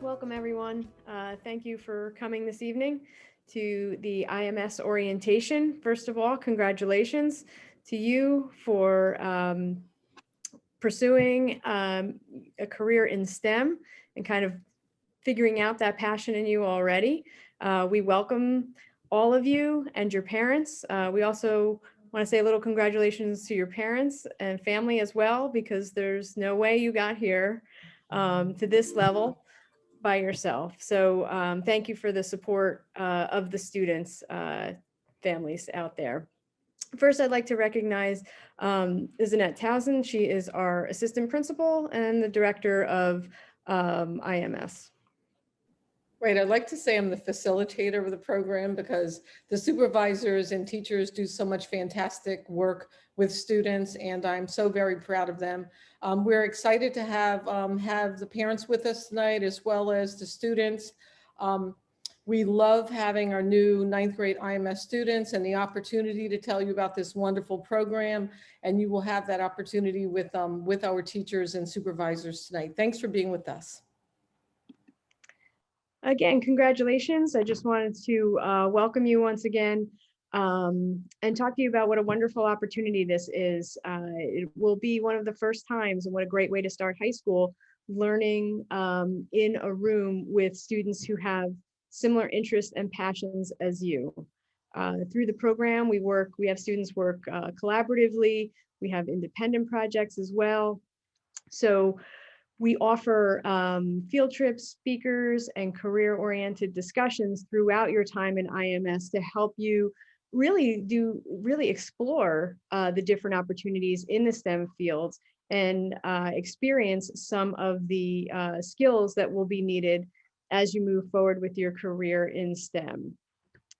Welcome, everyone. Thank you for coming this evening to the IMS orientation. First of all, congratulations to you for pursuing a career in STEM and kind of figuring out that passion in you already. We welcome all of you and your parents. We also want to say a little congratulations to your parents and family as well, because there's no way you got here to this level by yourself. So thank you for the support of the students, families out there. First, I'd like to recognize Zanette Townsend. She is our assistant principal and the director of IMS. Right, I'd like to say I'm the facilitator of the program because the supervisors and teachers do so much fantastic work with students, and I'm so very proud of them. We're excited to have the parents with us tonight, as well as the students. We love having our new 9th grade IMS students and the opportunity to tell you about this wonderful program, and you will have that opportunity with our teachers and supervisors tonight. Thanks for being with us. Again, congratulations. I just wanted to welcome you once again and talk to you about what a wonderful opportunity this is. It will be one of the first times, and what a great way to start high school, learning in a room with students who have similar interests and passions as you. Through the program, we have students work collaboratively. We have independent projects as well. So we offer field trips, speakers, and career-oriented discussions throughout your time in IMS to help you really explore the different opportunities in the STEM fields and experience some of the skills that will be needed as you move forward with your career in STEM.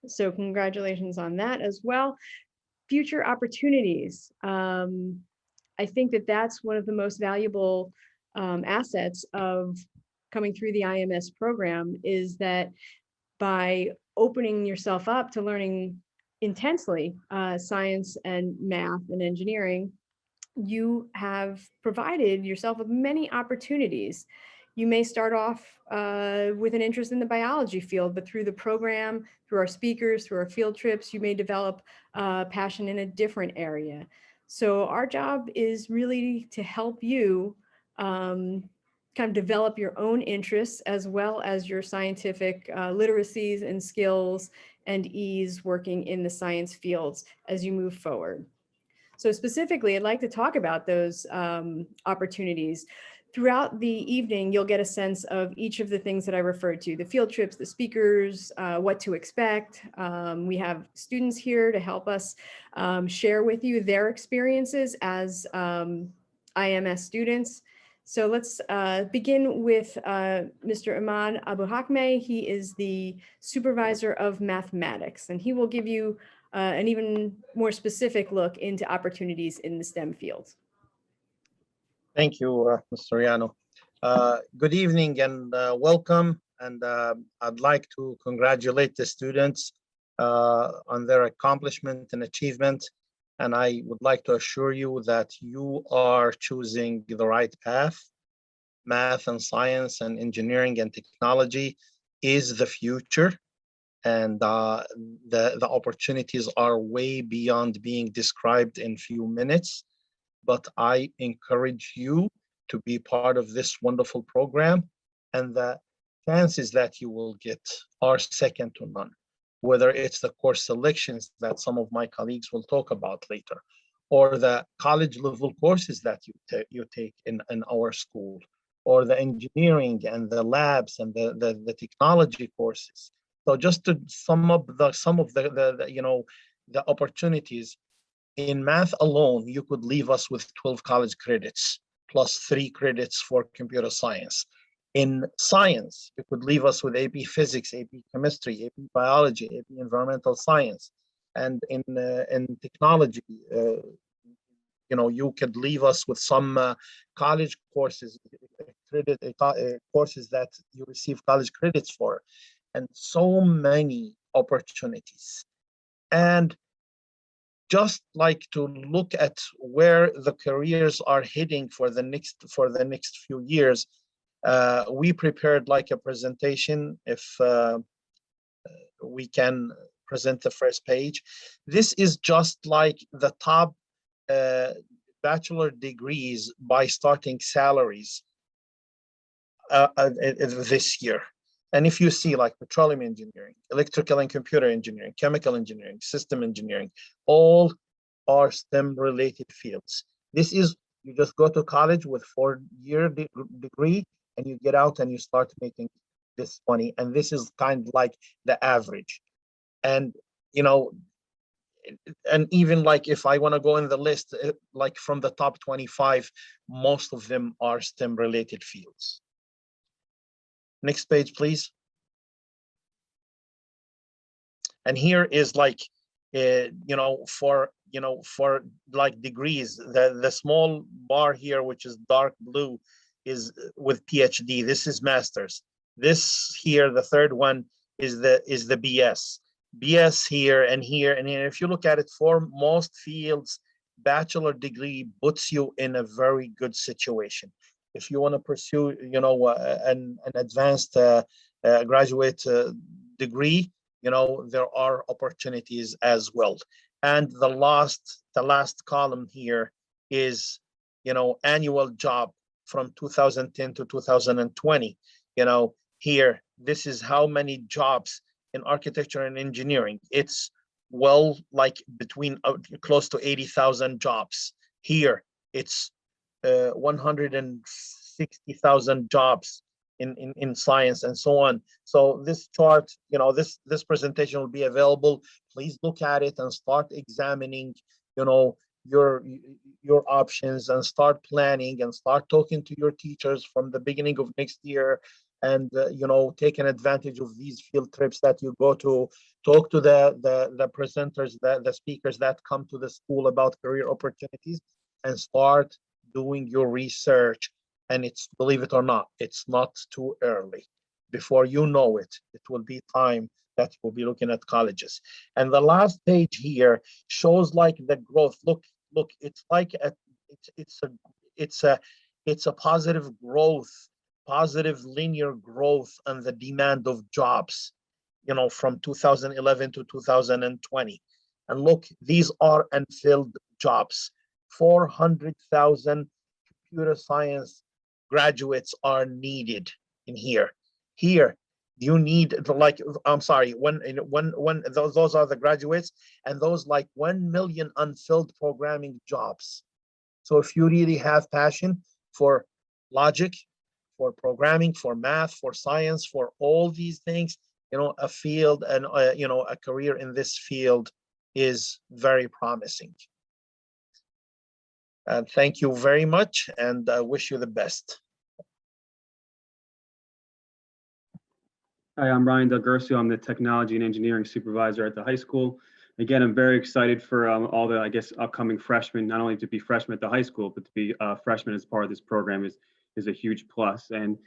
So congratulations on that as well. Future opportunities. I think that that's one of the most valuable assets of coming through the IMS program, is that by opening yourself up to learning intensely science and math and engineering, you have provided yourself with many opportunities. You may start off with an interest in the biology field, but through the program, through our speakers, through our field trips, you may develop passion in a different area. So our job is really to help you kind of develop your own interests, as well as your scientific literacies and skills and ease working in the science fields as you move forward. So specifically, I'd like to talk about those opportunities. Throughout the evening, you'll get a sense of each of the things that I referred to: the field trips, the speakers, what to expect. We have students here to help us share with you their experiences as IMS students. So let's begin with Mr. Iman Abu Hakme. He is the supervisor of mathematics, and he will give you an even more specific look into opportunities in the STEM fields. Thank you, Mr. Riano. Good evening and welcome. And I'd like to congratulate the students on their accomplishment and achievement. And I would like to assure you that you are choosing the right path. Math and science and engineering and technology is the future. And the opportunities are way beyond being described in few minutes. But I encourage you to be part of this wonderful program, and the chances that you will get are second to none, whether it's the course selections that some of my colleagues will talk about later, or the college level courses that you take in our school, or the engineering and the labs and the technology courses. So just to sum up some of the opportunities. In math alone, you could leave us with 12 college credits plus 3 credits for computer science. In science, you could leave us with AP physics, AP chemistry, AP biology, AP environmental science. And in technology, you could leave us with some college courses, courses that you receive college credits for, and so many opportunities. And just like to look at where the careers are heading for the next few years, We prepared like a presentation. If we can present the first page. This is just like the top bachelor degrees by starting salaries this year. And if you see like petroleum engineering, electrical and computer engineering, chemical engineering, system engineering, all are STEM related fields. This is, you just go to college with 4-year degree and you get out and you start making this money. And this is kind of like the average. And, you know, and even like if I want to go in the list, like from the top 25, most of them are STEM related fields. Next page, please. And here is like, for like degrees, the small bar here, which is dark blue, is with PhD. This is master's. This here, the third one, is the BS. BS here and here and here. If you look at it, for most fields, bachelor degree puts you in a very good situation. If you want to pursue, an advanced graduate degree, there are opportunities as well. And the last column here is, annual job from 2010 to 2020. Here, this is how many jobs in architecture and engineering. It's like between close to 80,000 jobs. Here, it's 160,000 jobs in science and so on. So this chart, this presentation will be available. Please look at it and start examining, your options, and start planning and start talking to your teachers from the beginning of next year, and taking advantage of these field trips that you go to. Talk to the presenters, the speakers that come to the school about career opportunities, and start doing your research. And it's, believe it or not, it's not too early. Before you know it, it will be time that you'll be looking at colleges. And the last page here shows like the growth. Look, it's like it's a positive growth, positive linear growth on the demand of jobs, from 2011 to 2020. And look, these are unfilled jobs. 400,000 computer science graduates are needed in here. Here, you need I'm sorry, when those are the graduates, and those like 1 million unfilled programming jobs. So if you really have passion for logic, for programming, for math, for science, for all these things, a field and a career in this field is very promising. Thank you very much, and I wish you the best. Hi, I'm Ryan Delgercio. I'm the Technology and Engineering Supervisor at the high school. Again, I'm very excited for all the, upcoming freshmen, not only to be freshmen at the high school, but to be freshmen as part of this program is a huge plus. And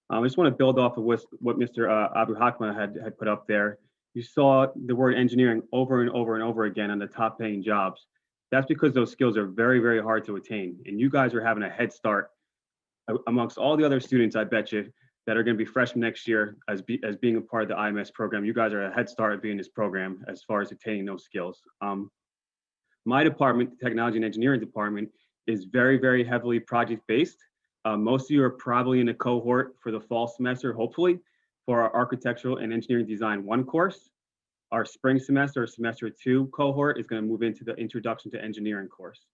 I just want to build off of what Mr. Abu Hakma had put up there. You saw the word engineering over and over and over again on the top paying jobs. That's because those skills are very, very hard to attain. And you guys are having a head start amongst all the other students, I bet you, that are going to be freshmen next year as being a part of the IMS program. You guys are a head start at being in this program as far as attaining those skills. My department, the Technology and Engineering department, is very, very heavily project-based. Most of you are probably in a cohort for the fall semester, hopefully, for our Architectural and Engineering Design 1 course. Our spring semester or semester 2 cohort is going to move into the Introduction to Engineering course.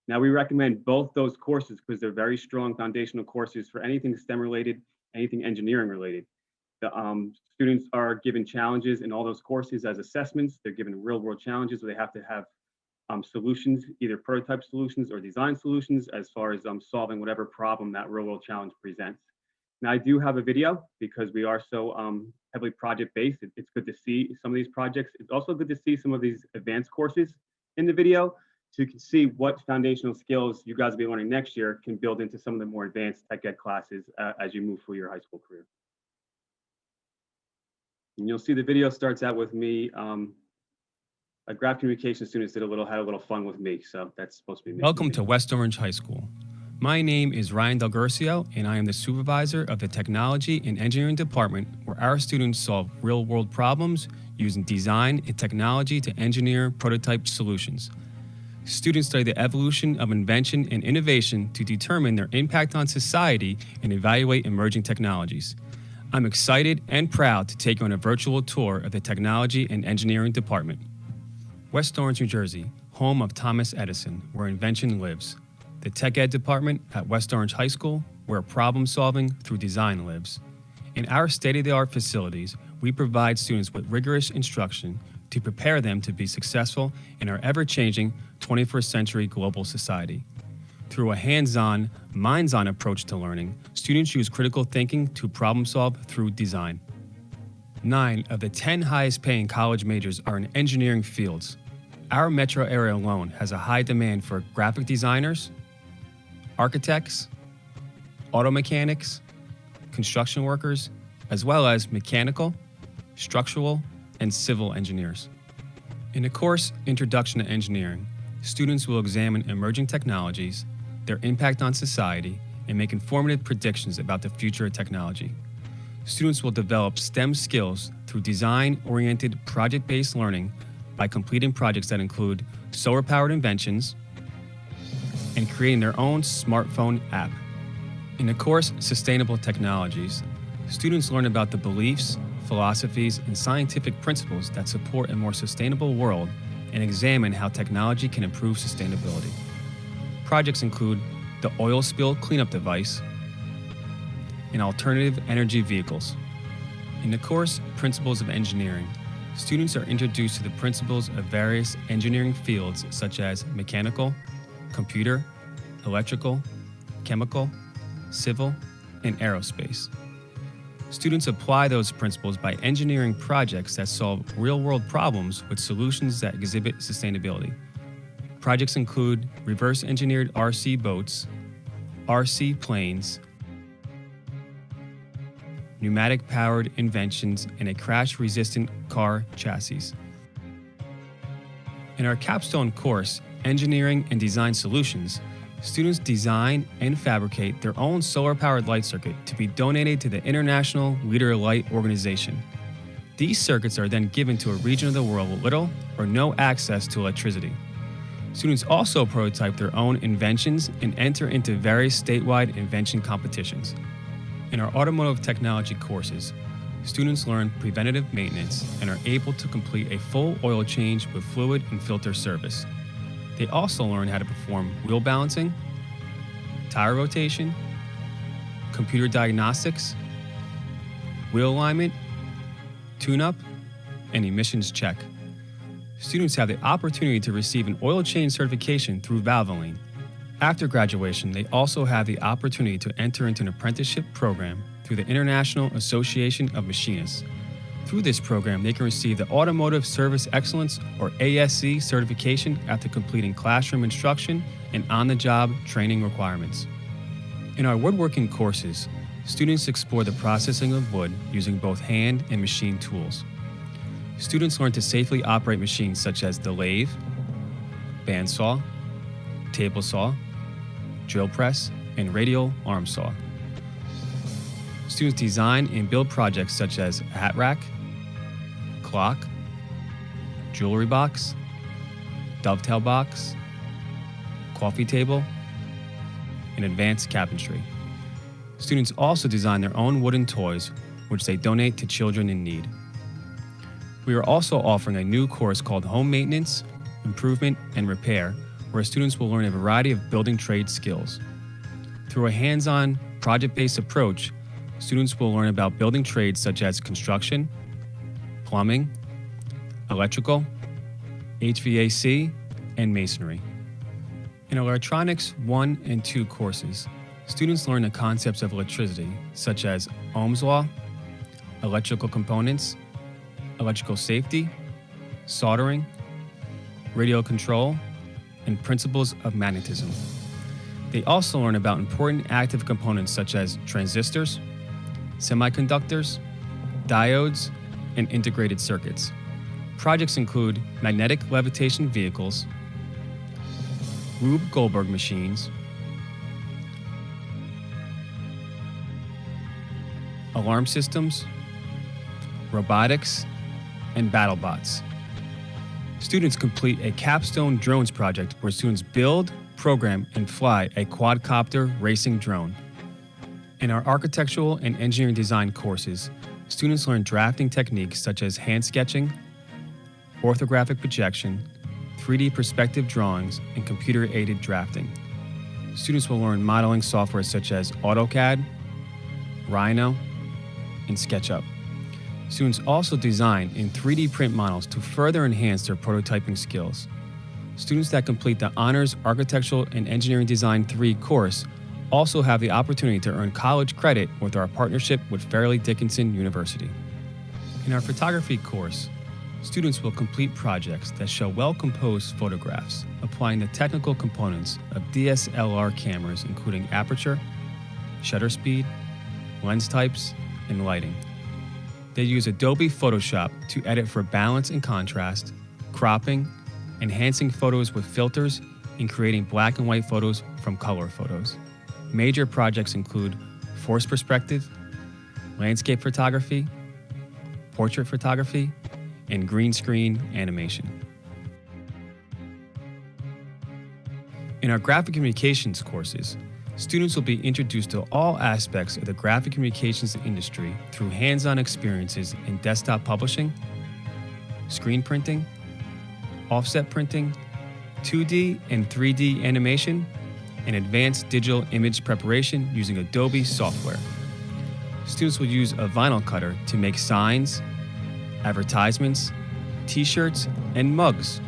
Now, we recommend both those courses because they're very strong foundational courses for anything STEM related, anything engineering related. The students are given challenges in all those courses as assessments. They're given real world challenges where they have to have solutions, either prototype solutions or design solutions as far as solving whatever problem that real world challenge presents. Now, I do have a video because we are so heavily project-based. It's good to see some of these projects. It's also good to see some of these advanced courses in the video so you can see what foundational skills you guys will be learning next year can build into some of the more advanced tech ed classes as you move through your high school career. And you'll see the video starts out with me. A graph communication students had a little fun with me, so that's supposed to be me. Welcome to West Orange High School. My name is Ryan Del Gurcio, and I am the supervisor of the Technology and Engineering Department, where our students solve real-world problems using design and technology to engineer prototype solutions. Students study the evolution of invention and innovation to determine their impact on society and evaluate emerging technologies. I'm excited and proud to take you on a virtual tour of the Technology and Engineering Department. West Orange, New Jersey, home of Thomas Edison, where invention lives. The Tech Ed department at West Orange High School, where problem solving through design lives. In our state-of-the-art facilities, we provide students with rigorous instruction to prepare them to be successful in our ever-changing 21st century global society. Through a hands-on, minds-on approach to learning, students use critical thinking to problem solve through design. 9 of the 10 highest-paying college majors are in engineering fields. Our metro area alone has a high demand for graphic designers, architects, auto mechanics, construction workers, as well as mechanical, structural, and civil engineers. In the course Introduction to Engineering, students will examine emerging technologies, their impact on society, and make informative predictions about the future of technology. Students will develop STEM skills through design-oriented project-based learning by completing projects that include solar-powered inventions, and creating their own smartphone app. In the course Sustainable Technologies, students learn about the beliefs, philosophies, and scientific principles that support a more sustainable world and examine how technology can improve sustainability. Projects include the oil spill cleanup device and alternative energy vehicles. In the course Principles of Engineering, students are introduced to the principles of various engineering fields such as mechanical, computer, electrical, chemical, civil, and aerospace. Students apply those principles by engineering projects that solve real-world problems with solutions that exhibit sustainability. Projects include reverse-engineered RC boats, RC planes, pneumatic-powered inventions, and a crash-resistant car chassis. In our capstone course, Engineering and Design Solutions, students design and fabricate their own solar-powered light circuit to be donated to the International Leader of Light organization. These circuits are then given to a region of the world with little or no access to electricity. Students also prototype their own inventions and enter into various statewide invention competitions. In our automotive technology courses, students learn preventative maintenance and are able to complete a full oil change with fluid and filter service. They also learn how to perform wheel balancing, tire rotation, computer diagnostics, wheel alignment, tune-up, and emissions check. Students have the opportunity to receive an oil change certification through Valvoline. After graduation, they also have the opportunity to enter into an apprenticeship program through the International Association of Machinists. Through this program, they can receive the Automotive Service Excellence, or ASC, certification after completing classroom instruction and on-the-job training requirements. In our woodworking courses, students explore the processing of wood using both hand and machine tools. Students learn to safely operate machines such as the lathe, bandsaw, table saw, drill press, and radial arm saw. Students design and build projects such as a hat rack, clock, jewelry box, dovetail box, coffee table, and advanced cabinetry. Students also design their own wooden toys, which they donate to children in need. We are also offering a new course called Home Maintenance, Improvement, and Repair, where students will learn a variety of building trade skills. Through a hands-on, project-based approach, students will learn about building trades such as construction, plumbing, electrical, HVAC, and masonry. In Electronics 1 and 2 courses, students learn the concepts of electricity, such as Ohm's law, electrical components, electrical safety, soldering, radio control, and principles of magnetism. They also learn about important active components such as transistors, semiconductors, diodes, and integrated circuits. Projects include magnetic levitation vehicles, Rube Goldberg machines, alarm systems, robotics, and battle bots. Students complete a capstone drones project where students build, program, and fly a quadcopter racing drone. In our architectural and engineering design courses, students learn drafting techniques such as hand sketching, orthographic projection, 3D perspective drawings, and computer-aided drafting. Students will learn modeling software such as AutoCAD, Rhino, and SketchUp. Students also design in 3D print models to further enhance their prototyping skills. Students that complete the Honors Architectural and Engineering Design 3 course also have the opportunity to earn college credit with our partnership with Fairleigh Dickinson University. In our photography course, students will complete projects that show well-composed photographs, applying the technical components of DSLR cameras, including aperture, shutter speed, lens types, and lighting. They use Adobe Photoshop to edit for balance and contrast, cropping, enhancing photos with filters, and creating black and white photos from color photos. Major projects include forced perspective, landscape photography, portrait photography, and green screen animation. In our graphic communications courses, students will be introduced to all aspects of the graphic communications industry through hands-on experiences in desktop publishing, screen printing, offset printing, 2D and 3D animation, and advanced digital image preparation using Adobe software. Students will use a vinyl cutter to make signs, advertisements, t-shirts, and mugs.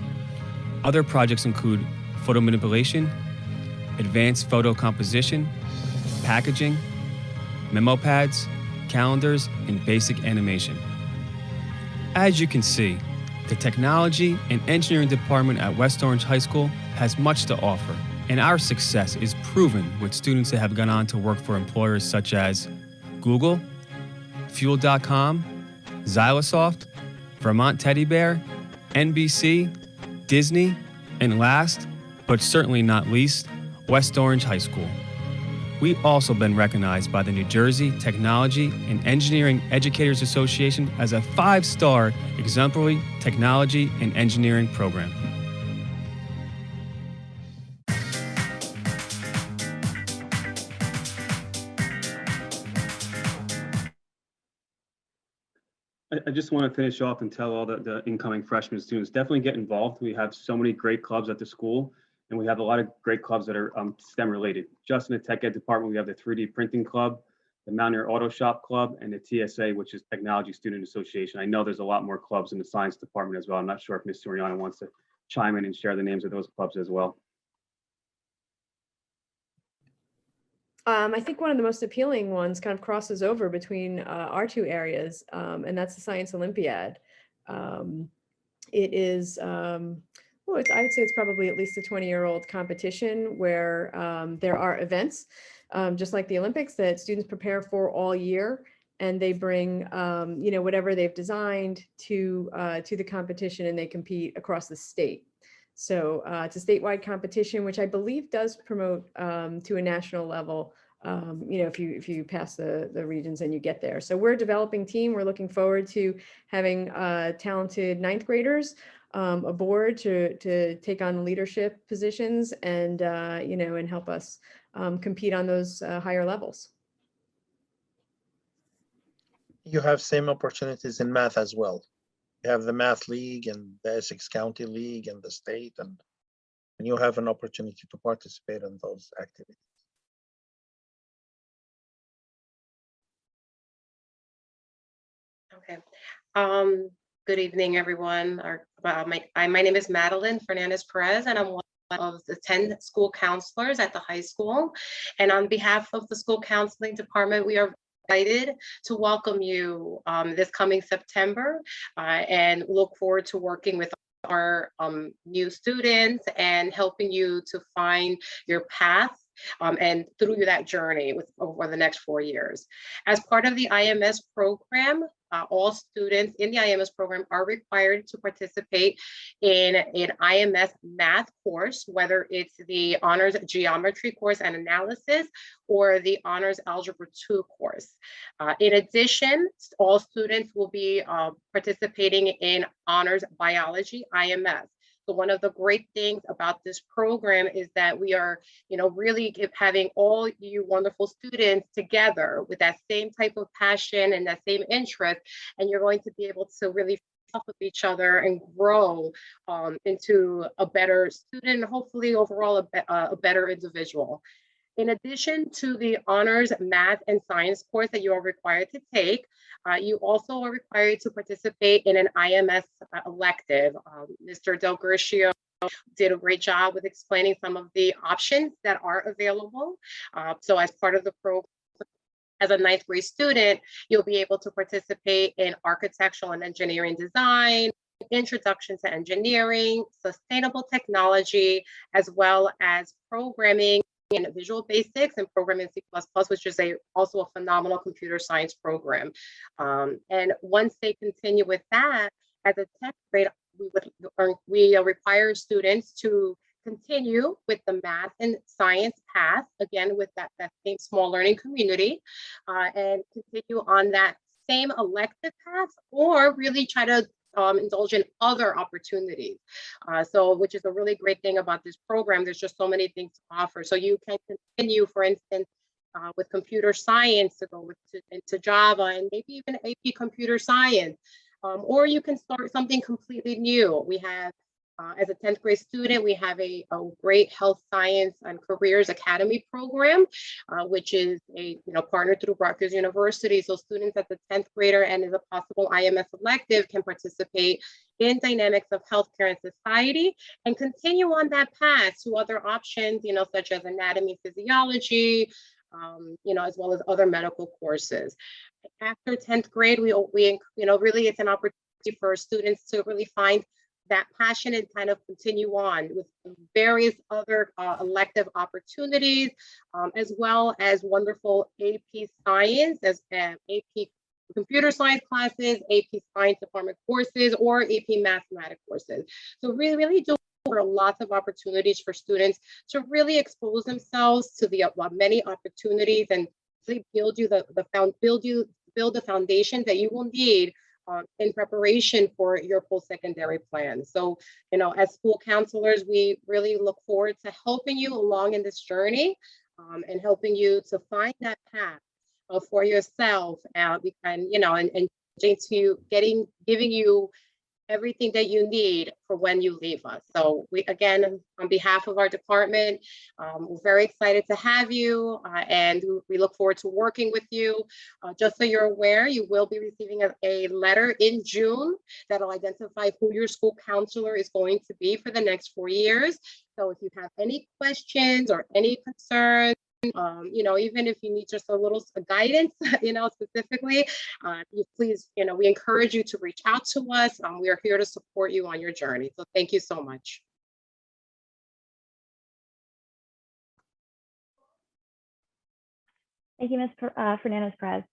Other projects include photo manipulation, advanced photo composition, packaging, memo pads, calendars, and basic animation. As you can see, the Technology and Engineering Department at West Orange High School has much to offer, and our success is proven with students that have gone on to work for employers such as Google, Fuel.com, Xylosoft, Vermont Teddy Bear, NBC, Disney, and last, but certainly not least, West Orange High School. We've also been recognized by the New Jersey Technology and Engineering Educators Association as a 5-star exemplary technology and engineering program. I just want to finish off and tell all the incoming freshman students, definitely get involved. We have so many great clubs at the school, and we have a lot of great clubs that are STEM related. Just in the Tech Ed department, we have the 3D Printing Club, the Mountaineer Auto Shop Club, and the TSA, which is Technology Student Association. I know there's a lot more clubs in the science department as well. I'm not sure if Ms. Soriano wants to chime in and share the names of those clubs as well. I think one of the most appealing ones kind of crosses over between our two areas, and that's the Science Olympiad. It is, well, I would say it's probably at least a 20-year-old competition where there are events, just like the Olympics, that students prepare for all year, and they bring, whatever they've designed to the competition, and they compete across the state. So it's a statewide competition, which I believe does promote to a national level, if you pass the regions and you get there. So we're a developing team. We're looking forward to having talented 9th graders aboard to take on leadership positions and, and help us compete on those higher levels. You have same opportunities in math as well. You have the Math League and the Essex County League and the state, and you have an opportunity to participate in those activities. Okay. Good evening, everyone. My name is Madeline Fernandez Perez, and I'm one of the 10 school counselors at the high school. And on behalf of the school counseling department, we are excited to welcome you this coming September and look forward to working with our new students and helping you to find your path and through that journey over the next 4 years. As part of the IMS program, all students in the IMS program are required to participate in an IMS math course, whether it's the honors geometry course and analysis or the honors algebra 2 course. In addition, all students will be participating in honors biology IMS. So one of the great things about this program is that we are, really having all you wonderful students together with that same type of passion and that same interest, and you're going to be able to really off of each other and grow into a better student, hopefully overall a better individual. In addition to the honors math and science course that you are required to take, you also are required to participate in an IMS elective. Mr. Del Gercio did a great job with explaining some of the options that are available. So as part of the program, as a ninth grade student, you'll be able to participate in architectural and engineering design, introduction to engineering, sustainable technology, as well as programming and visual basics and programming C++, which is also a phenomenal computer science program. And once they continue with that, as a 10th grade, we require students to continue with the math and science path, again, with that same small learning community, and continue on that same elective path, or really try to indulge in other opportunities. Which is a really great thing about this program. There's just so many things to offer. So you can continue, for instance, with computer science to go into Java and maybe even AP computer science. Or you can start something completely new. We have, as a 10th grade student, we have a great health science and careers academy program, which is partnered through Rutgers University. So students at the 10th grader and as a possible IMS elective can participate in dynamics of healthcare and society and continue on that path to other options, such as anatomy, physiology, as well as other medical courses. After 10th grade, we really it's an opportunity for students to really find that passion and kind of continue on with various other elective opportunities, as well as wonderful AP science, as AP computer science classes, AP science department courses, or AP mathematics courses. So really do offer lots of opportunities for students to really expose themselves to the many opportunities and really build the foundation that you will need in preparation for your post-secondary plan. So, as school counselors, we really look forward to helping you along in this journey and helping you to find that path for yourself and giving you everything that you need for when you leave us. So we, again, on behalf of our department, we're very excited to have you and we look forward to working with you. Just so you're aware, you will be receiving a letter in June that'll identify who your school counselor is going to be for the next 4 years. So if you have any questions or any concerns, even if you need just a little guidance, specifically, you please, we encourage you to reach out to us. We are here to support you on your journey. So thank you so much. Thank you, Ms. Fernandez-Perez.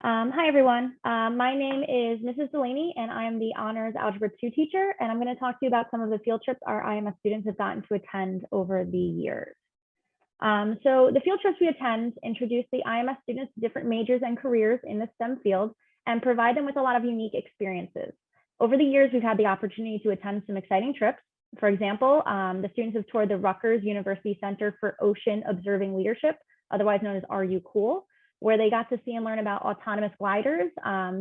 Hi, everyone. My name is Mrs. Delaney, and I am the Honors Algebra 2 teacher, and I'm going to talk to you about some of the field trips our IMS students have gotten to attend over the years. So the field trips we attend introduce the IMS students to different majors and careers in the STEM field and provide them with a lot of unique experiences. Over the years, we've had the opportunity to attend some exciting trips. For example, the students have toured the Rutgers University Center for Ocean Observing Leadership, otherwise known as RU Cool, where they got to see and learn about autonomous gliders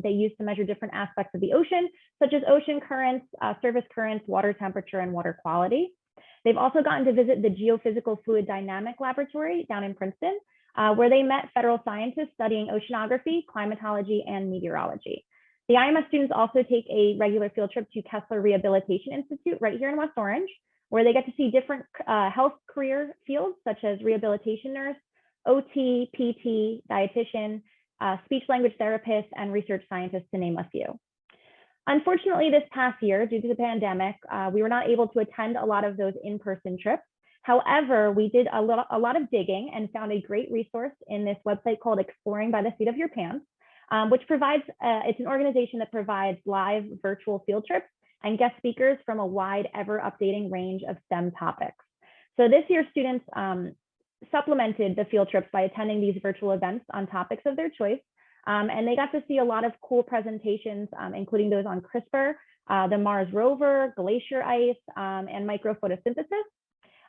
they use to measure different aspects of the ocean, such as ocean currents, surface currents, water temperature, and water quality. They've also gotten to visit the Geophysical Fluid Dynamic Laboratory down in Princeton, where they met federal scientists studying oceanography, climatology, and meteorology. The IMS students also take a regular field trip to Kessler Rehabilitation Institute right here in West Orange, where they get to see different health career fields, such as rehabilitation nurse, OT, PT, dietitian, speech language therapist, and research scientist, to name a few. Unfortunately, this past year, due to the pandemic, we were not able to attend a lot of those in-person trips. However, we did a lot of digging and found a great resource in this website called Exploring by the Seat of Your Pants, which provides, it's an organization that provides live virtual field trips and guest speakers from a wide, ever-updating range of STEM topics. So this year, students supplemented the field trips by attending these virtual events on topics of their choice. And they got to see a lot of cool presentations, including those on CRISPR, the Mars rover, glacier ice, and microphotosynthesis.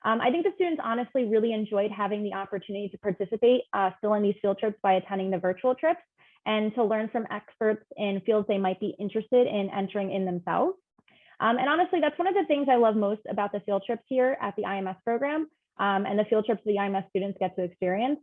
I think the students honestly really enjoyed having the opportunity to participate still in these field trips by attending the virtual trips and to learn from experts in fields they might be interested in entering in themselves. And honestly, that's one of the things I love most about the field trips here at the IMS program and the field trips the IMS students get to experience.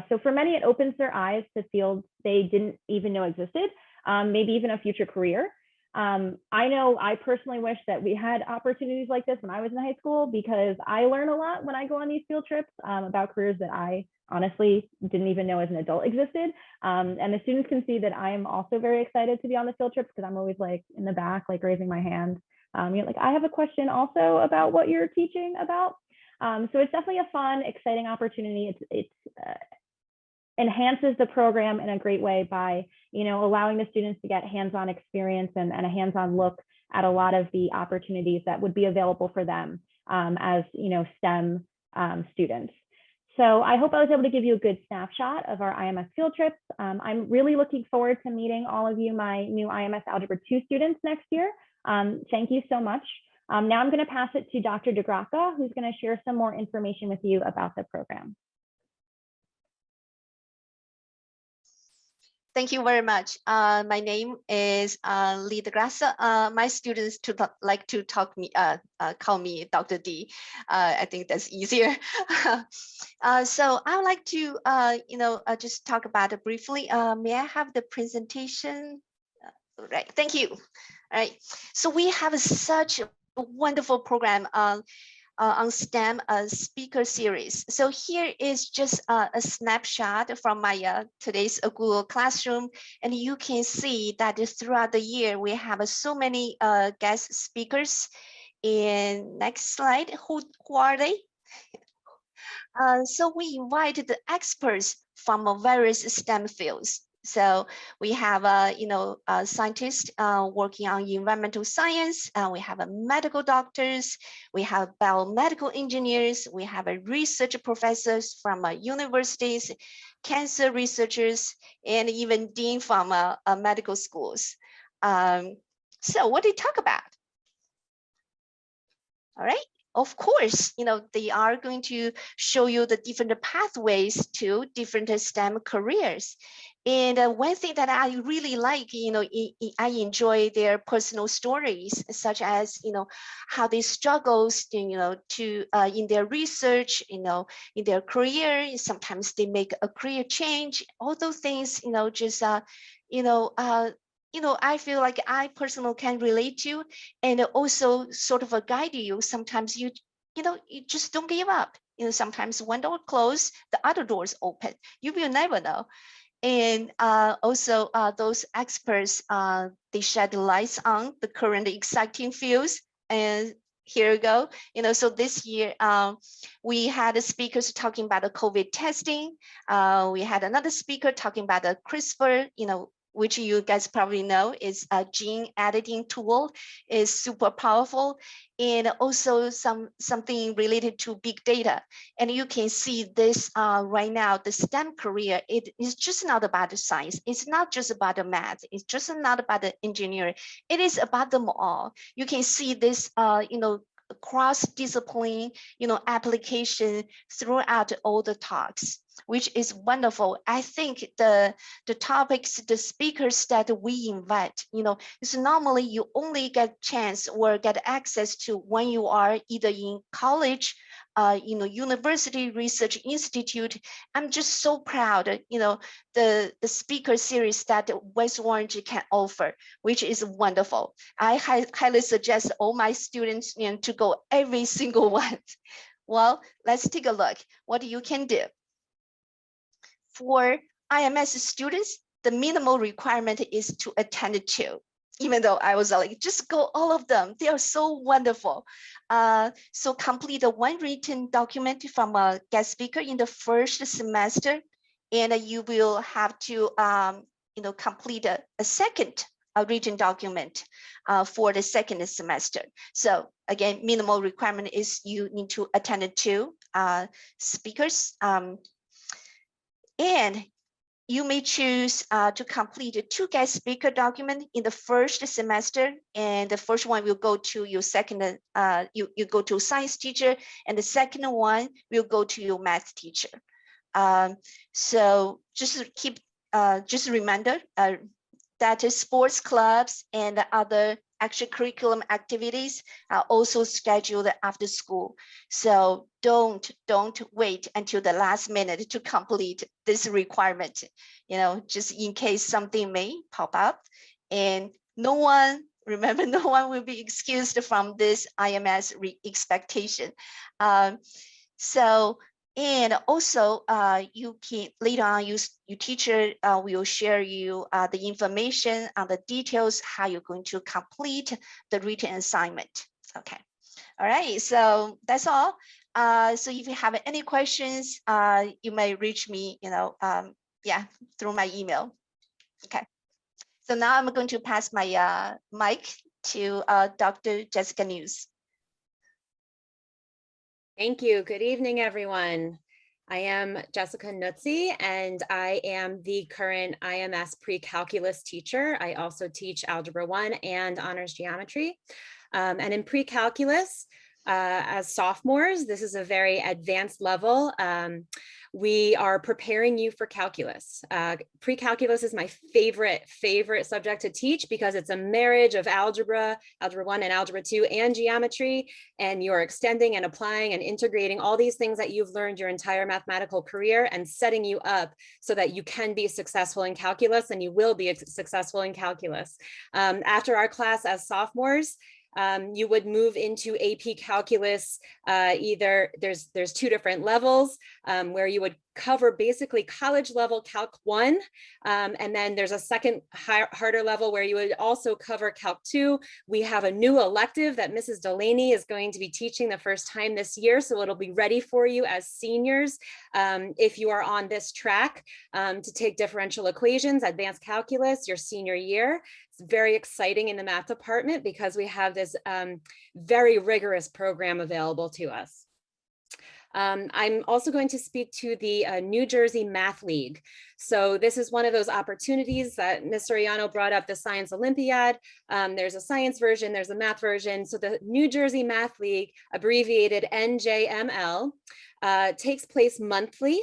So for many, it opens their eyes to fields they didn't even know existed, maybe even a future career. I know I personally wish that we had opportunities like this when I was in high school, because I learn a lot when I go on these field trips about careers that I honestly didn't even know as an adult existed. And the students can see that I am also very excited to be on the field trips, because I'm always like in the back, like raising my hand. Like, I have a question also about what you're teaching about. So it's definitely a fun, exciting opportunity. It's enhances the program in a great way by, allowing the students to get hands-on experience and a hands-on look at a lot of the opportunities that would be available for them as, STEM students. So I hope I was able to give you a good snapshot of our IMS field trips. I'm really looking forward to meeting all of you, my new IMS Algebra 2 students next year. Thank you so much. Now I'm going to pass it to Dr. DeGracca, who's going to share some more information with you about the program. Thank you very much. My name is Lee DeGracca. My students like to call me Dr. D. I think that's easier. So I would like to, just talk about it briefly. May I have the presentation? Right. Thank you. All right. So we have such a wonderful program on STEM speaker series. So here is just a snapshot from my today's Google Classroom. And you can see that throughout the year, we have so many guest speakers. And next slide, who are they? So we invited the experts from various STEM fields. So we have scientists working on environmental science. We have medical doctors. We have biomedical engineers. We have research professors from universities, cancer researchers, and even dean from medical schools. So what do you talk about? All right. Of course, they are going to show you the different pathways to different STEM careers. And one thing that I really like, I enjoy their personal stories, such as, how they struggle, in their research, in their career. Sometimes they make a career change. All those things, I feel like I personally can relate to, and also sort of guide you. Sometimes you just don't give up. Sometimes one door closed, the other doors open. You will never know. And also those experts, they shed lights on the current exciting fields. And here we go. So this year we had speakers talking about the COVID testing. We had another speaker talking about the CRISPR, which you guys probably know is a gene editing tool, is super powerful, and also something related to big data. And you can see this right now, the STEM career, it is just not about the science. It's not just about the math. It's just not about the engineering. It is about them all. You can see this, cross-discipline, application throughout all the talks, which is wonderful. I think the topics, the speakers that we invite, is normally you only get chance or get access to when you are either in college, university, research institute. I'm just so proud, the speaker series that West Orange can offer, which is wonderful. I highly suggest all my students to go every single one. Well, let's take a look what you can do. For IMS students, the minimal requirement is to attend 2. Even though I was like, just go all of them. They are so wonderful. So complete one written document from a guest speaker in the first semester. And you will have to complete a second written document for the second semester. So again, minimal requirement is you need to attend 2 speakers, and you may choose to complete 2 guest speaker document in the first semester, and the first one will go to your second, you go to science teacher, and the second one will go to your math teacher. So just keep, just a reminder that sports clubs and other extracurriculum activities are also scheduled after school. So don't wait until the last minute to complete this requirement, just in case something may pop up. And remember, no one will be excused from this IMS expectation. And also, you can later on, your teacher will share you the information on the details, how you're going to complete the written assignment. Okay, all right, so that's all. So if you have any questions, you may reach me, through my email. Okay, so now I'm going to pass my mic to Dr. Jessica News. Thank you. Good evening, everyone. I am Jessica Nutzi, and I am the current IMS pre-calculus teacher. I also teach Algebra 1 and Honors Geometry. And in pre-calculus, as sophomores, this is a very advanced level. We are preparing you for calculus. Pre-calculus is my favorite subject to teach because it's a marriage of Algebra 1 and Algebra 2 and geometry, and you're extending and applying and integrating all these things that you've learned your entire mathematical career and setting you up so that you can be successful in calculus, and you will be successful in calculus. After our class as sophomores, you would move into AP Calculus. Either there's 2 different levels where you would cover basically college level Calc 1, and then there's a second harder level where you would also cover Calc 2. We have a new elective that Mrs. Delaney is going to be teaching the first time this year, so it'll be ready for you as seniors if you are on this track to take differential equations, advanced calculus, your senior year. It's very exciting in the math department because we have this very rigorous program available to us. I'm also going to speak to the New Jersey Math League. So this is one of those opportunities that Ms. Soriano brought up, the Science Olympiad. There's a science version, there's a math version. So the New Jersey Math League, abbreviated NJML, takes place monthly.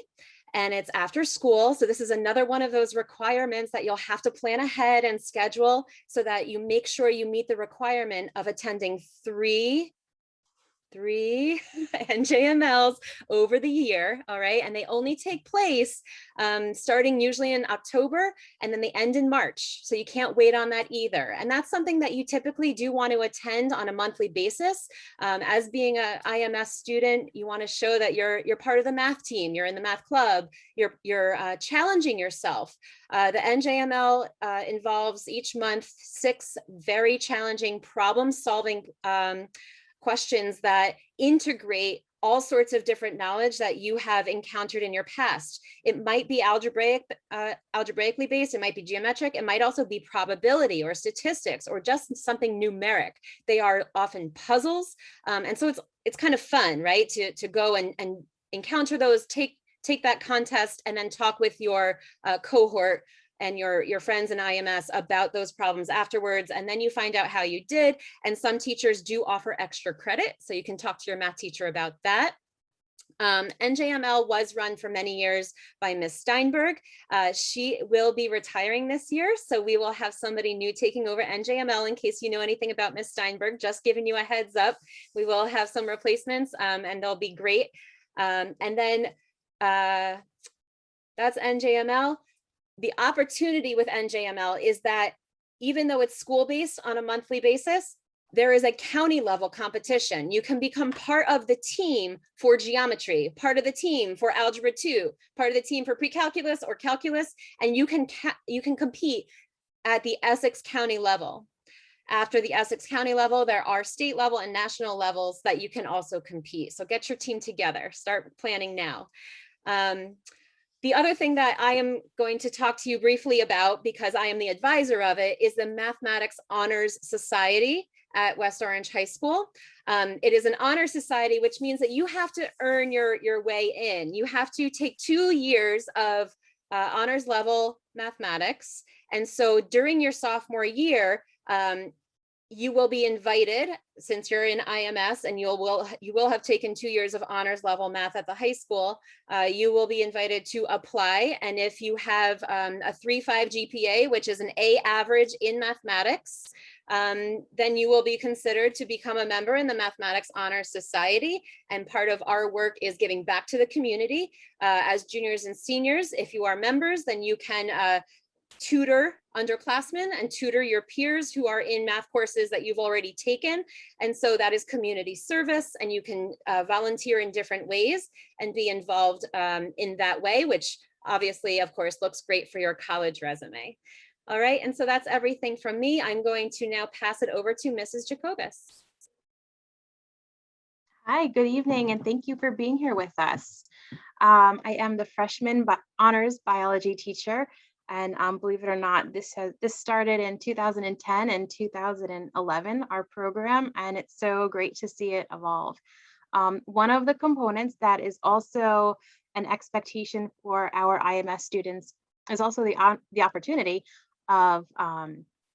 And it's after school. So this is another one of those requirements that you'll have to plan ahead and schedule so that you make sure you meet the requirement of attending three NJMLs over the year, all right? And they only take place starting usually in October, and then they end in March. So you can't wait on that either. And that's something that you typically do want to attend on a monthly basis. As being an IMS student, you want to show that you're part of the math team, you're in the math club, you're challenging yourself. The NJML involves each month 6 very challenging problem-solving questions that integrate all sorts of different knowledge that you have encountered in your past. It might be algebraically based, it might be geometric, it might also be probability or statistics or just something numeric. They are often puzzles. And so it's kind of fun, right? To go and encounter those, take that contest, and then talk with your cohort and your friends in IMS about those problems afterwards. And then you find out how you did. And some teachers do offer extra credit, so you can talk to your math teacher about that. NJML was run for many years by Ms. Steinberg. She will be retiring this year, so we will have somebody new taking over NJML. In case you know anything about Ms. Steinberg, just giving you a heads up. We will have some replacements, and they'll be great. And then that's NJML. The opportunity with NJML is that even though it's school-based on a monthly basis, there is a county level competition. You can become part of the team for geometry, part of the team for Algebra 2, part of the team for pre-calculus or calculus, and you can compete at the Essex County level. After the Essex County level, there are state level and national levels that you can also compete. So get your team together, start planning now. The other thing that I am going to talk to you briefly about, because I am the advisor of it, is the Mathematics Honors Society at West Orange High School. It is an honor society, which means that you have to earn your way in. You have to take 2 years of honors level mathematics. And so during your sophomore year, you will be invited, since you're in IMS and you will have taken 2 years of honors level math at the high school, you will be invited to apply. And if you have a 3.5 GPA, which is an A average in mathematics, then you will be considered to become a member in the Mathematics Honors Society. And part of our work is giving back to the community. As juniors and seniors, if you are members, then you can tutor underclassmen and tutor your peers who are in math courses that you've already taken. And so that is community service, and you can volunteer in different ways and be involved in that way, which obviously, of course, looks great for your college resume. All right, and so that's everything from me. I'm going to now pass it over to Mrs. Jacobus. Hi, good evening, and thank you for being here with us. I am the freshman honors biology teacher, and believe it or not, this started in 2010 and 2011, our program, and it's so great to see it evolve. One of the components that is also an expectation for our IMS students is also the opportunity of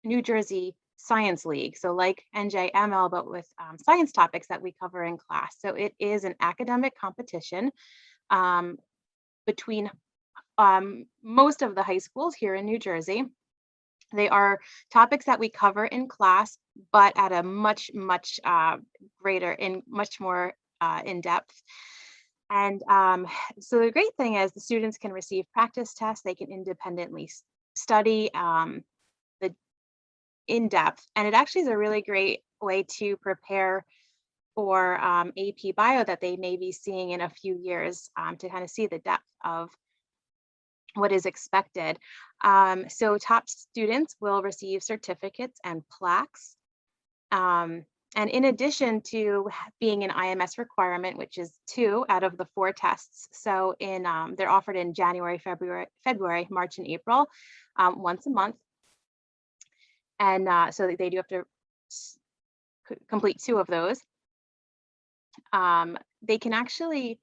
New Jersey Science League. So like NJML, but with science topics that we cover in class. So it is an academic competition between most of the high schools here in New Jersey. They are topics that we cover in class, but at a much greater and much more in depth. And so the great thing is the students can receive practice tests. They can independently study the in depth, and it actually is a really great way to prepare for AP Bio that they may be seeing in a few years, to kind of see the depth of what is expected. So top students will receive certificates and plaques. And in addition to being an IMS requirement, which is 2 out of the 4 tests. So they're offered in January, February, March, and April, once a month. And so they do have to complete 2 of those. They can actually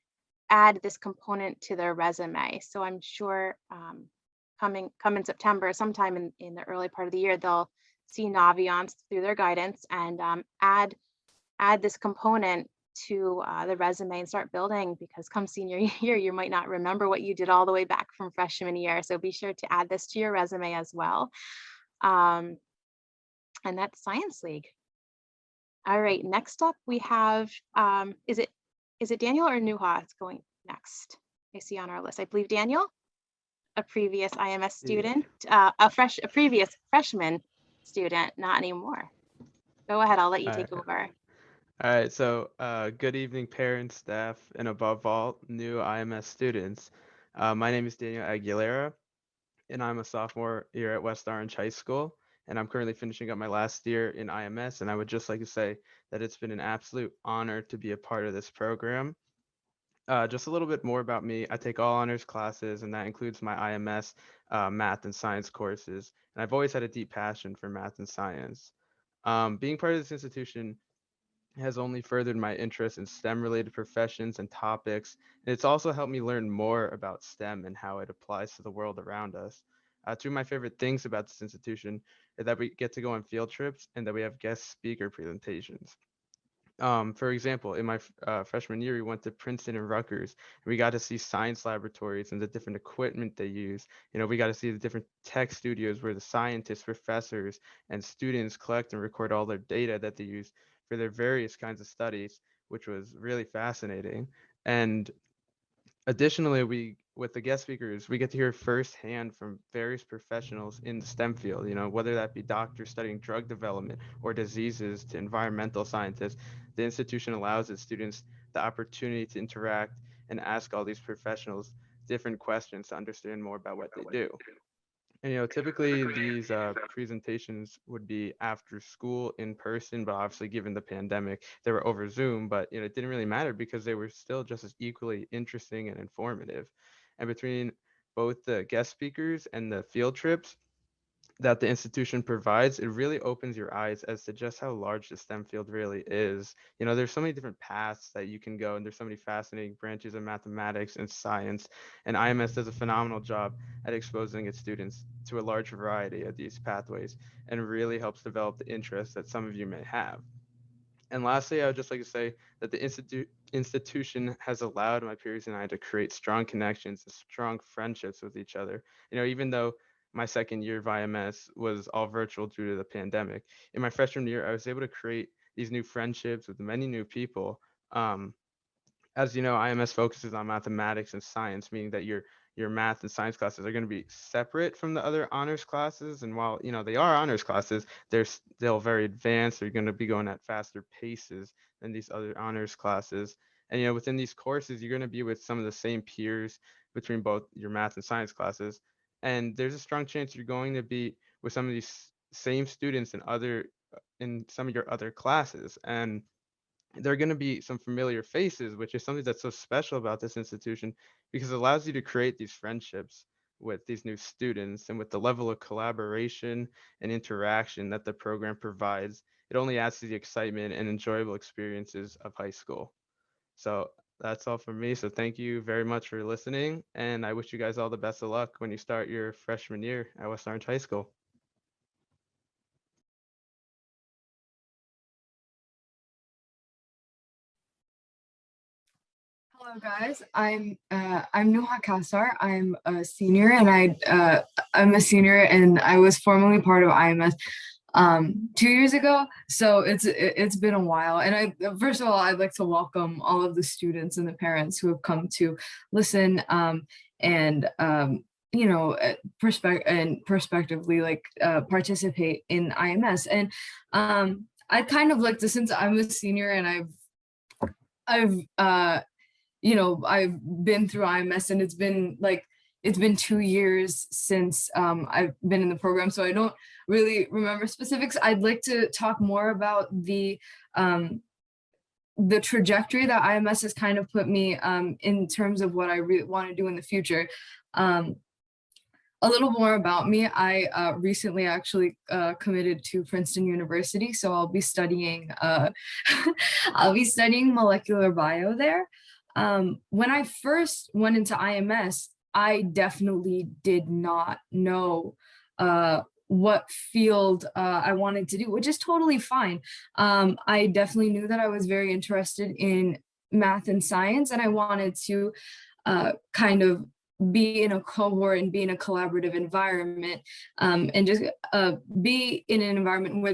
add this component to their resume. So I'm sure come in September, sometime in the early part of the year, they'll see Naviance through their guidance and add this component to the resume and start building, because come senior year, you might not remember what you did all the way back from freshman year. So be sure to add this to your resume as well. And that's Science League. All right, next up we have, is it Daniel or Nuha that's going next? I see on our list, I believe Daniel, a previous IMS student, a previous freshman student, not anymore. Go ahead, I'll let you take over. All right, so good evening, parents, staff, and above all, new IMS students. My name is Daniel Aguilar, and I'm a sophomore here at West Orange High School, and I'm currently finishing up my last year in IMS, and I would just like to say that it's been an absolute honor to be a part of this program. Just a little bit more about me. I take all honors classes, and that includes my IMS math and science courses, and I've always had a deep passion for math and science. Being part of this institution has only furthered my interest in STEM-related professions and topics, and it's also helped me learn more about STEM and how it applies to the world around us. Two of my favorite things about this institution is that we get to go on field trips and that we have guest speaker presentations. For example, in my freshman year, we went to Princeton and Rutgers, and we got to see science laboratories and the different equipment they use. You know, we got to see the different tech studios where the scientists, professors, and students collect and record all their data that they use for their various kinds of studies, which was really fascinating. And additionally, with the guest speakers, we get to hear firsthand from various professionals in the STEM field, you know, whether that be doctors studying drug development or diseases to environmental scientists. The institution allows its students the opportunity to interact and ask all these professionals different questions to understand more about what they do. And, you know, typically these presentations would be after school in person, but obviously given the pandemic, they were over Zoom, but, you know, it didn't really matter because they were still just as equally interesting and informative. And between both the guest speakers and the field trips that the institution provides, it really opens your eyes as to just how large the STEM field really is. You know, there's so many different paths that you can go, and there's so many fascinating branches of mathematics and science. And IMS does a phenomenal job at exposing its students to a large variety of these pathways and really helps develop the interests that some of you may have. And lastly, I would just like to say that the institution has allowed my peers and I to create strong connections and strong friendships with each other. You know, even though my second year of IMS was all virtual due to the pandemic, in my freshman year, I was able to create these new friendships with many new people. As you know, IMS focuses on mathematics and science, meaning that your math and science classes are going to be separate from the other honors classes. And while, you know, they are honors classes, they're still very advanced. They're going to be going at faster paces than these other honors classes. And, you know, within these courses, you're going to be with some of the same peers between both your math and science classes. And there's a strong chance you're going to be with some of these same students in some of your other classes. And there are going to be some familiar faces, which is something that's so special about this institution because it allows you to create these friendships with these new students. And with the level of collaboration and interaction that the program provides, it only adds to the excitement and enjoyable experiences of high school. So that's all from me. So thank you very much for listening. And I wish you guys all the best of luck when you start your freshman year at West Orange High School. Hello guys, I'm Nuha Ksar. I'm a senior and I was formerly part of IMS 2 years ago. So it's been a while. And first of all, I'd like to welcome all of the students and the parents who have come to listen and you know, prospectively participate in IMS. And I'd kind of like to, since I'm a senior and I've you know, I've been through IMS and it's been 2 years since I've been in the program, so I don't really remember specifics. I'd like to talk more about the trajectory that IMS has kind of put me in terms of what I really want to do in the future. A little more about me. I recently actually committed to Princeton University, so I'll be studying I'll be studying molecular bio there. When I first went into IMS, I definitely did not know what field I wanted to do, which is totally fine. I definitely knew that I was very interested in math and science, and I wanted to kind of be in a cohort and be in a collaborative environment, and just be in an environment where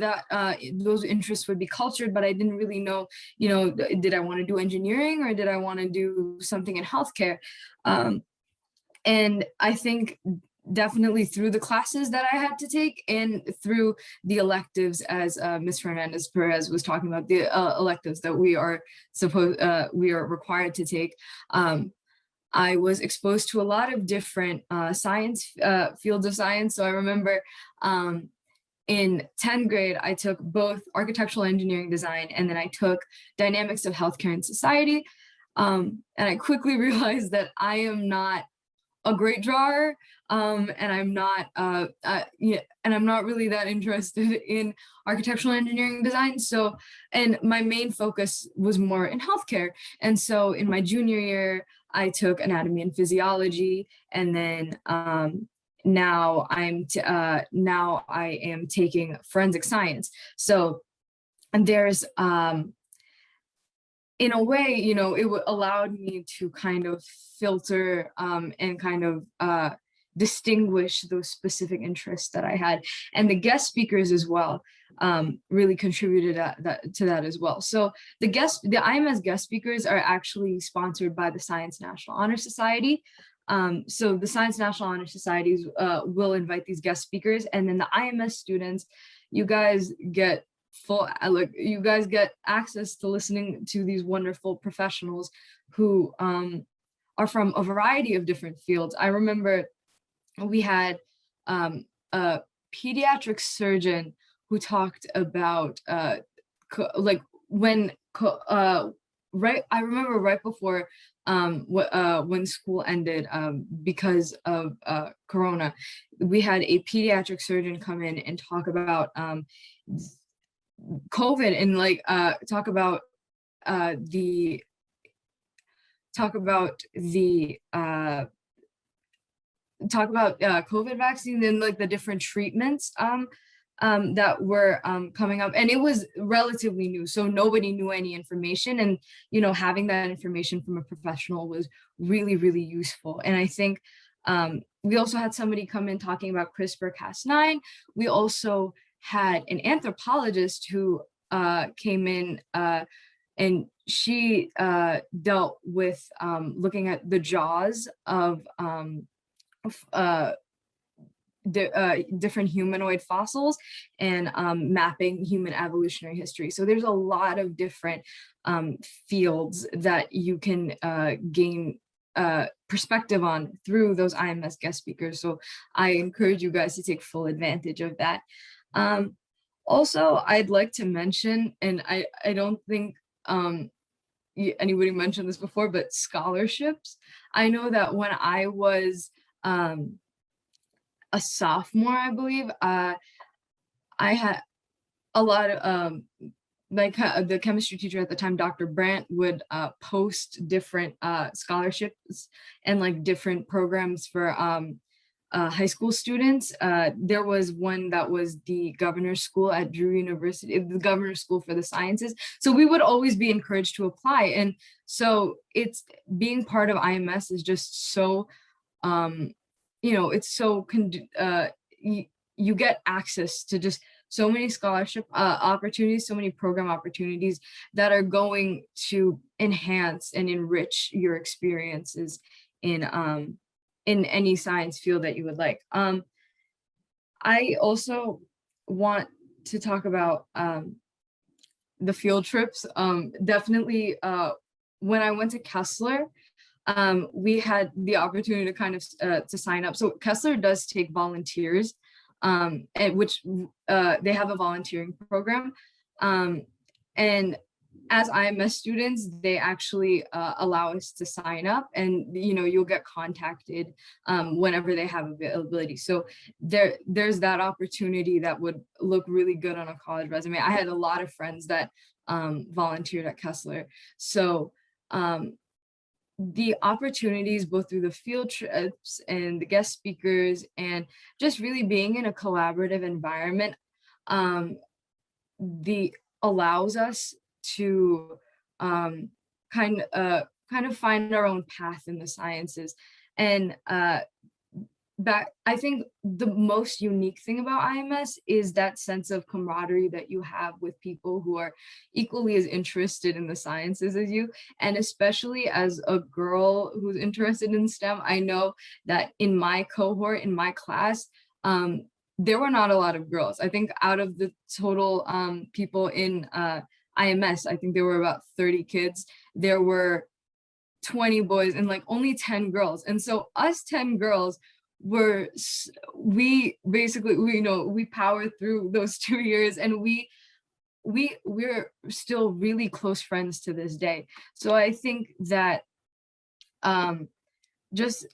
those interests would be cultured. But I didn't really know, you know, did I want to do engineering or did I want to do something in healthcare? And I think definitely through the classes that I had to take and through the electives, as Ms. Fernandez-Perez was talking about, the electives that we are required to take, I was exposed to a lot of different science, fields of science. So I remember in 10th grade, I took both architectural engineering design, and then I took dynamics of healthcare and society. And I quickly realized that I am not a great drawer, and I'm not really that interested in architectural engineering design. So, and my main focus was more in healthcare. And so in my junior year, I took anatomy and physiology, and then now I am taking forensic science. So, and there's in a way, you know, it allowed me to kind of filter and kind of distinguish those specific interests that I had. And the guest speakers as well really contributed to that as well. So the IMS guest speakers are actually sponsored by the Science National Honor Society. So the Science National Honor Societies will invite these guest speakers, and then the IMS students, you guys get access to listening to these wonderful professionals who are from a variety of different fields. I remember we had a pediatric surgeon who talked about I remember right before when school ended because of Corona. We had a pediatric surgeon come in and talk about COVID and like talk about the COVID vaccine and like the different treatments that were coming up, and it was relatively new, so nobody knew any information, and having that information from a professional was really, really useful. And I think we also had somebody come in talking about CRISPR-Cas9. We also had an anthropologist who came in and she dealt with looking at the jaws of different humanoid fossils and mapping human evolutionary history. So there's a lot of different fields that you can gain perspective on through those IMS guest speakers. So I encourage you guys to take full advantage of that. Also, I'd like to mention, and I don't think anybody mentioned this before, but scholarships. I know that when I was a sophomore, I believe, I had a lot of like the chemistry teacher at the time, Dr. Brandt, would post different scholarships and like different programs for high school students. There was one that was the governor's school at Drew University, the governor's school for the sciences. So we would always be encouraged to apply. And so it's being part of IMS is just so, it's so, you get access to just so many scholarship opportunities, so many program opportunities that are going to enhance and enrich your experiences in any science field that you would like. I also want to talk about the field trips. Definitely, when I went to Kessler, we had the opportunity to kind of to sign up. So Kessler does take volunteers, and which they have a volunteering program. And as IMS students, they actually allow us to sign up, and you'll get contacted whenever they have availability. So there's that opportunity that would look really good on a college resume. I had a lot of friends that volunteered at Kessler. So the opportunities both through the field trips and the guest speakers and just really being in a collaborative environment allows us to kind of find our own path in the sciences. And I think the most unique thing about IMS is that sense of camaraderie that you have with people who are equally as interested in the sciences as you. And especially as a girl who's interested in STEM, I know that in my cohort, in my class, there were not a lot of girls. I think out of the total people in IMS, I think there were about 30 kids. There were 20 boys and like only 10 girls. And so us 10 girls we powered through those 2 years, and we're still really close friends to this day. So I think that just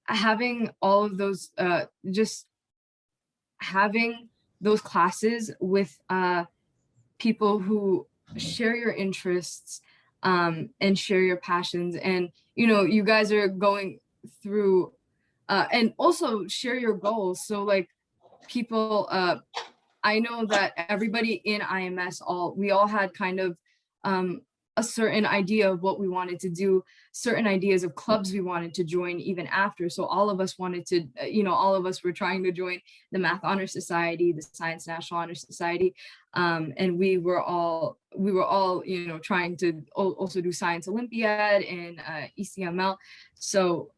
having all of those just having those classes with people who share your interests and share your passions, and you guys are going through and also share your goals. So like people, I know that everybody in IMS, we all had kind of a certain idea of what we wanted to do, certain ideas of clubs we wanted to join even after. So all of us wanted to, all of us were trying to join the Math Honor Society, the Science National Honor Society. And we were all, trying to also do Science Olympiad and ECML. So,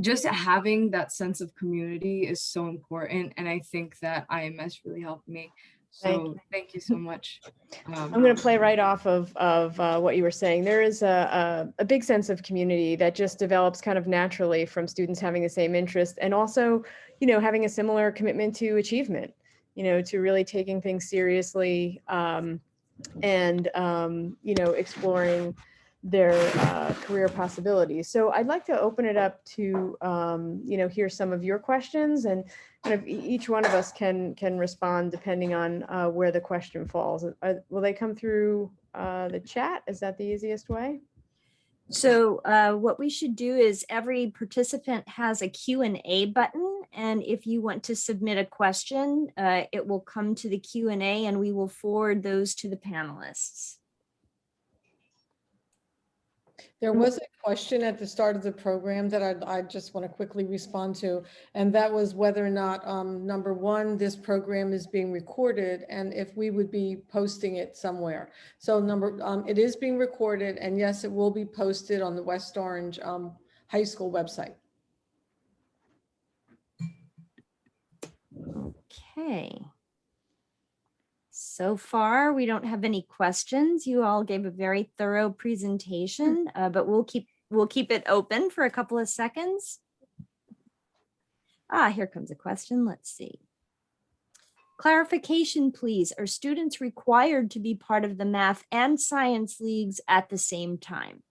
just having that sense of community is so important. And I think that IMS really helped me. So thank you so much. I'm going to play right off of what you were saying. There is a big sense of community that just develops kind of naturally from students having the same interest, and also, having a similar commitment to achievement, to really taking things seriously and, exploring career possibilities. So I'd like to open it up to, hear some of your questions, and kind of each one of us can respond depending on where the question falls. Will they come through the chat? Is that the easiest way? So what we should do is every participant has a Q&A button. And if you want to submit a question, it will come to the Q&A and we will forward those to the panelists. There was a question at the start of the program that I just want to quickly respond to, and that was whether or not, number one, this program is being recorded and if we would be posting it somewhere. So it is being recorded, and yes, it will be posted on the West Orange High School website. Okay. So far, we don't have any questions. You all gave a very thorough presentation, but we'll keep it open for a couple of seconds. Here comes a question. Let's see. Clarification, please. Are students required to be part of the math and science leagues at the same time?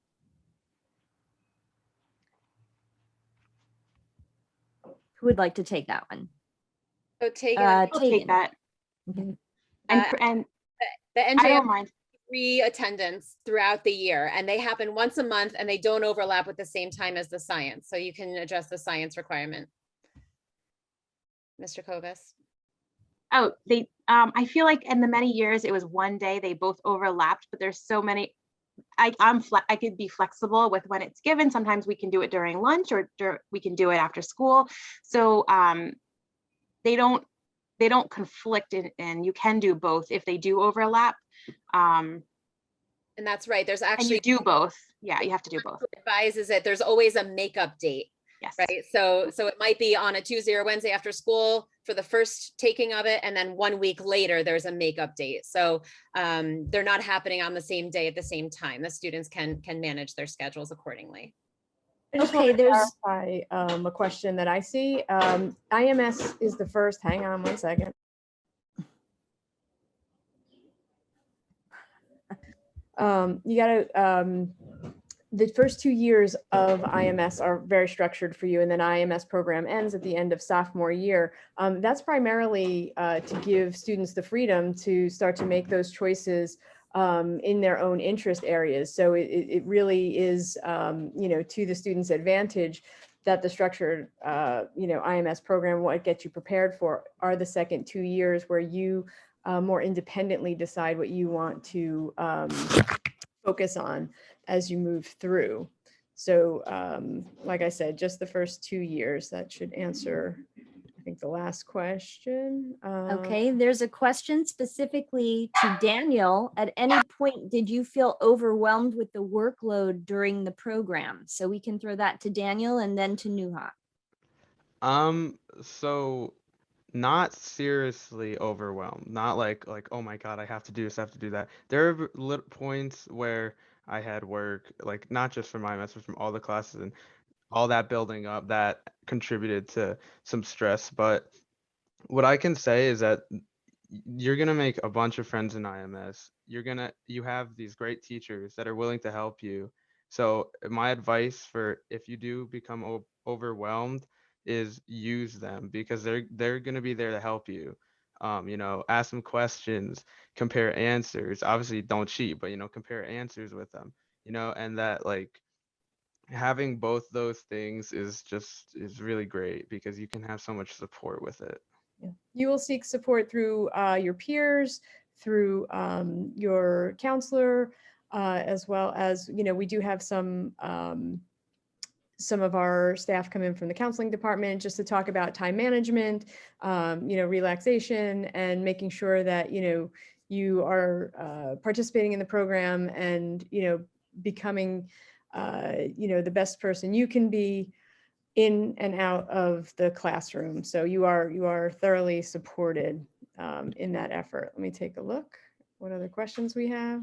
Who would like to take that one? So take I'll take that. Okay. And the I NJM don't mind. free attendance throughout the year, and they happen once a month, and they don't overlap with the same time as the science. So you can adjust the science requirement. Mr. Kovas. Oh, I feel like in the many years it was one day they both overlapped, but there's so many. I could be flexible with when it's given. Sometimes we can do it during lunch, or we can do it after school. So they don't conflict, and you can do both if they do overlap. And that's right. There's actually, and you do both. Yeah, you have to do both. Advises it. There's always a makeup date. Yes. Right. So it might be on a Tuesday or Wednesday after school for the first taking of it. And then 1 week later, there's a makeup date. So they're not happening on the same day at the same time. The students can manage their schedules accordingly. I just want to clarify a question that I see. IMS is the first. Hang on one second. You got the first 2 years of IMS are very structured for you, and then IMS program ends at the end of sophomore year. That's primarily to give students the freedom to start to make those choices in their own interest areas. So it really is, to the student's advantage that the structured, IMS program, what gets you prepared for, are the second 2 years where you more independently decide what you want to focus on as you move through. So like I said, just the first 2 years. That should answer, I think, the last question. Okay, there's a question specifically to Daniel. At any point, did you feel overwhelmed with the workload during the program? So we can throw that to Daniel and then to Nuha. So not seriously overwhelmed, not like, oh my God, I have to do this, I have to do that. There are points where I had work, like not just from my message, from all the classes and all that building up that contributed to some stress. But what I can say is that you're going to make a bunch of friends in IMS. You have these great teachers that are willing to help you. So my advice for if you do become overwhelmed is use them, because they're going to be there to help you. Ask them questions, compare answers. Obviously don't cheat, but compare answers with them, and that, like, having both those things is really great because you can have so much support with it. Yeah. You will seek support through your peers, through your counselor, as well as, we do have some of our staff come in from the counseling department just to talk about time management, relaxation, and making sure that, you are participating in the program and, becoming, the best person you can be in and out of the classroom. So you are thoroughly supported in that effort. Let me take a look. What other questions we have?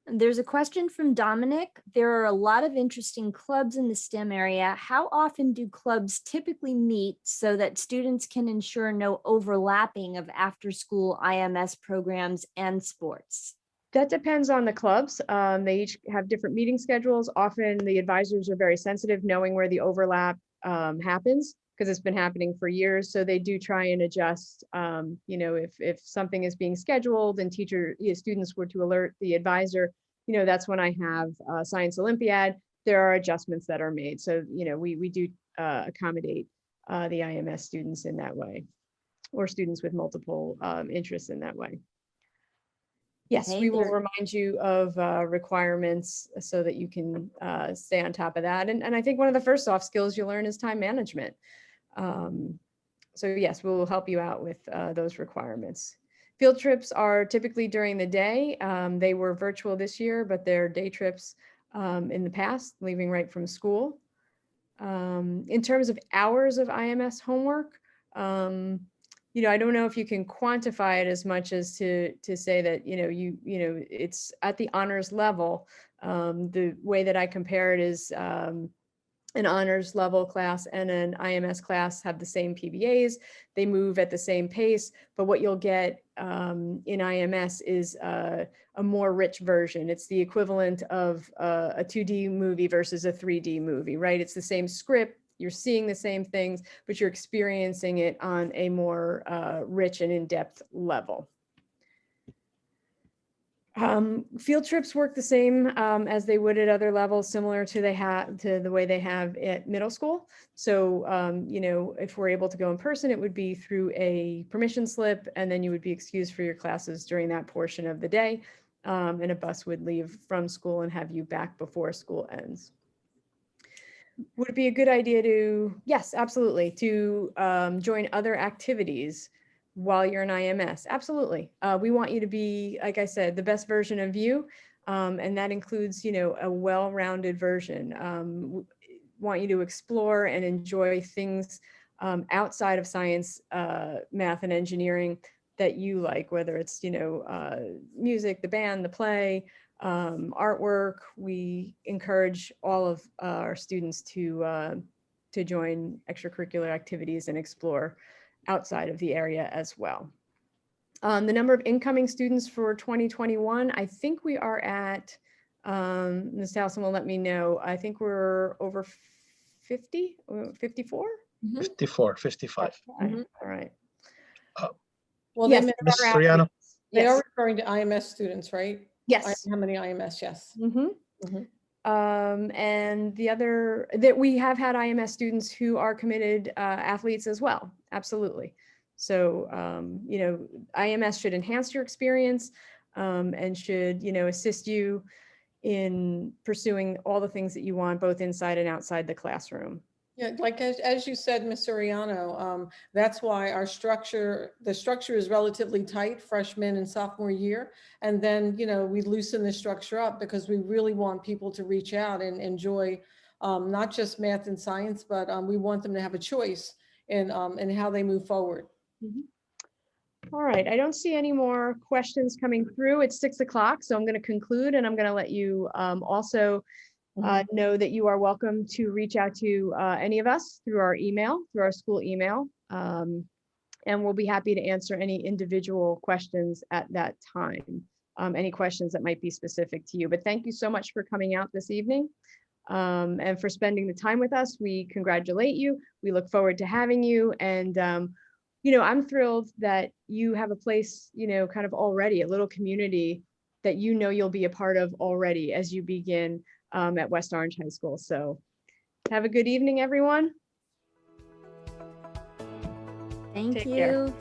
There's a question from Dominic. There are a lot of interesting clubs in the STEM area. How often do clubs typically meet so that students can ensure no overlapping of after-school IMS programs and sports? That depends on the clubs. They each have different meeting schedules. Often the advisors are very sensitive, knowing where the overlap happens, because it's been happening for years. So they do try and adjust. If something is being scheduled and students were to alert the advisor, that's when I have Science Olympiad. There are adjustments that are made. So we do accommodate the IMS students in that way, or students with multiple interests in that way. Yes, Okay, we will there- remind you of requirements so that you can stay on top of that. And I think one of the first soft skills you learn is time management. So yes, we will help you out with those requirements. Field trips are typically during the day. They were virtual this year, but they're day trips in the past, leaving right from school. In terms of hours of IMS homework, I don't know if you can quantify it as much as to say that, it's at the honors level. The way that I compare it is an honors level class and an IMS class have the same PBAs. They move at the same pace, but what you'll get in IMS is a more rich version. It's the equivalent of a 2D movie versus a 3D movie, right? It's the same script. You're seeing the same things, but you're experiencing it on a more rich and in-depth level. Field trips work the same as they would at other levels, similar to the way they have at middle school. So, if we're able to go in person, it would be through a permission slip, and then you would be excused for your classes during that portion of the day. And a bus would leave from school and have you back before school ends. Would it be a good idea yes, absolutely, to join other activities while you're in IMS? Absolutely. We want you to be, like I said, the best version of you. And that includes, a well-rounded version. Want you to explore and enjoy things outside of science, math, and engineering that you like, whether it's, music, the band, the play, artwork. We encourage all of our students to join extracurricular activities and explore outside of the area as well. The number of incoming students for 2021, I think we are at, Ms. Towson will let me know, I think we're over 50, 54? 54, 55. Okay, all right. Well, Yes, they there Ms. are Soriano? athletes. they Yes. are referring to IMS students, right? Yes. How many IMS? Yes. And the other that we have had IMS students who are committed athletes as well. Absolutely. So, IMS should enhance your experience and should, assist you in pursuing all the things that you want, both inside and outside the classroom. Yeah, like as you said, Ms. Soriano, that's why the structure is relatively tight freshman and sophomore year. And then, we loosen the structure up because we really want people to reach out and enjoy not just math and science, but we want them to have a choice in how they move forward. All right, I don't see any more questions coming through. It's 6 o'clock, so I'm going to conclude, and I'm going to let you also know that you are welcome to reach out to any of us through our email, through our school email, and we'll be happy to answer any individual questions at that time, any questions that might be specific to you. But thank you so much for coming out this evening and for spending the time with us. We congratulate you. We look forward to having you. And, I'm thrilled that you have a place, kind of already, a little community that you'll be a part of already as you begin at West Orange High School. So have a good evening, everyone. Thank Take you. care.